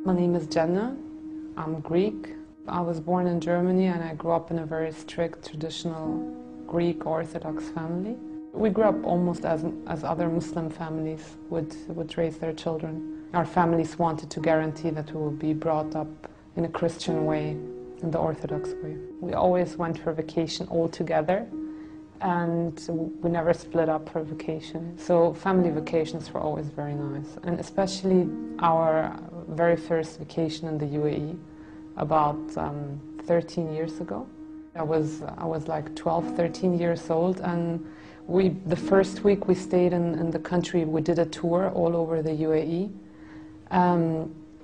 My name is Jenna. I'm Greek. I was born in Germany and I grew up in a very strict, traditional Greek Orthodox family. We grew up almost as other Muslim families would raise their children. Our families wanted to guarantee that we would be brought up in a Christian way, in the Orthodox way. We always went for vacation all together, and we never split up for vacation. So family vacations were always very nice, and especially our very first vacation in the UAE about 13 years ago. I was like 12, 13 years old, and the first week we stayed in the country, we did a tour all over the UAE.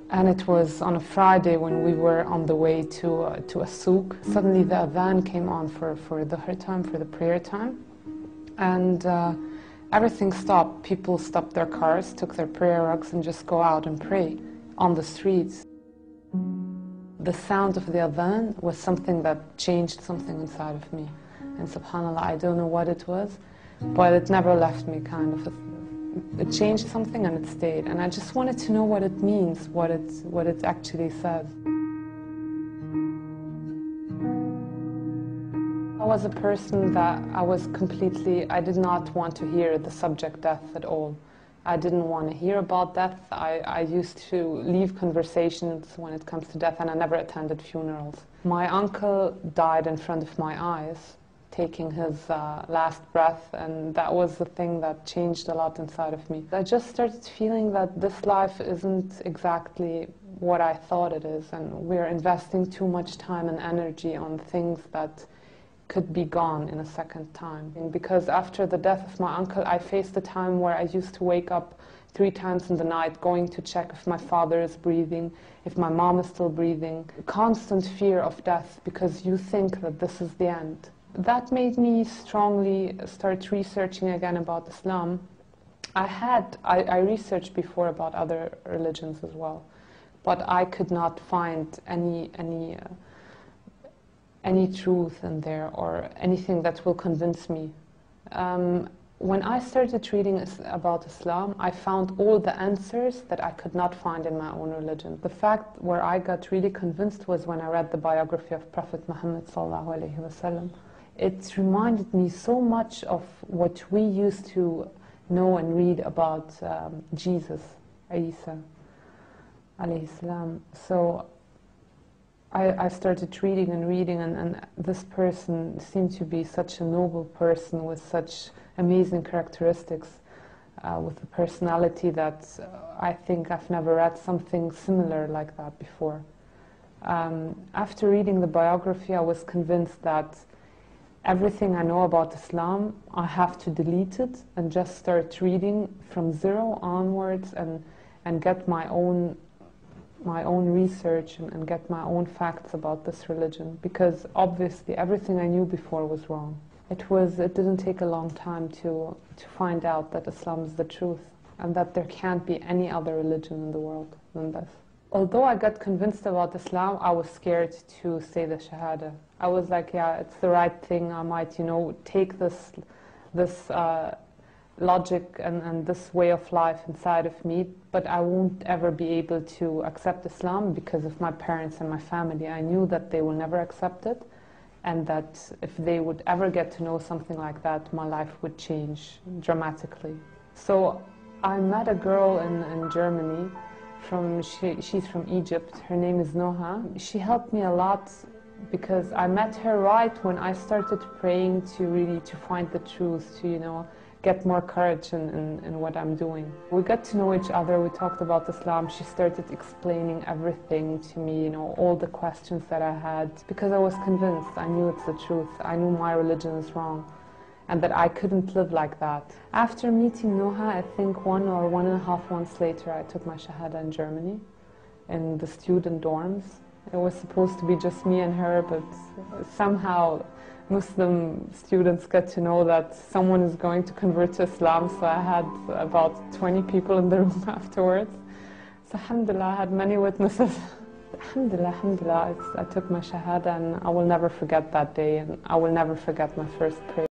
And it was on a Friday when we were on the way to a souk. Suddenly the adhan came on for the dhuhr time, for the prayer time. And everything stopped. People stopped their cars, took their prayer rugs and just go out and pray on the streets. The sound of the adhan was something that changed something inside of me. And subhanAllah, I don't know what it was, but it never left me, kind of. It changed something and it stayed, and I just wanted to know what it means, what it actually says. I was a person that I did not want to hear the subject death at all. I didn't want to hear about death. I used to leave conversations when it comes to death, and I never attended funerals. My uncle died in front of my eyes, taking his last breath, and that was the thing that changed a lot inside of me. I just started feeling that this life isn't exactly what I thought it is, and we're investing too much time and energy on things that could be gone in a second time. And because after the death of my uncle, I faced a time where I used to wake up 3 times in the night going to check if my father is breathing, if my mom is still breathing. Constant fear of death because you think that this is the end. That made me strongly start researching again about Islam. I researched before about other religions as well, but I could not find any truth in there or anything that will convince me. When I started reading about Islam, I found all the answers that I could not find in my own religion. The fact where I got really convinced was when I read the biography of Prophet Muhammad sallallahu alaihi wasallam. It reminded me so much of what we used to know and read about Jesus, Isa alayhi salam. So I started reading and reading, and this person seemed to be such a noble person with such amazing characteristics, with a personality that I think I've never read something similar like that before. After reading the biography, I was convinced that everything I know about Islam, I have to delete it and just start reading from zero onwards and get my own research and get my own facts about this religion, because obviously everything I knew before was wrong. It didn't take a long time to find out that Islam is the truth and that there can't be any other religion in the world than this. Although I got convinced about Islam, I was scared to say the Shahada. I was like, yeah, it's the right thing. I might, take this logic and this way of life inside of me, but I won't ever be able to accept Islam because of my parents and my family. I knew that they will never accept it, and that if they would ever get to know something like that, my life would change dramatically. So I met a girl in Germany. She's from Egypt. Her name is Noha. She helped me a lot because I met her right when I started praying to find the truth, to get more courage in what I'm doing. We got to know each other. We talked about Islam. She started explaining everything to me, all the questions that I had, because I was convinced. I knew it's the truth. I knew my religion is wrong, and that I couldn't live like that. After meeting Noha, I think 1 or 1.5 months later, I took my Shahada in Germany, in the student dorms. It was supposed to be just me and her, but somehow Muslim students get to know that someone is going to convert to Islam, so I had about 20 people in the room afterwards. So alhamdulillah, I had many witnesses. Alhamdulillah, I took my Shahada, and I will never forget that day, and I will never forget my first prayer.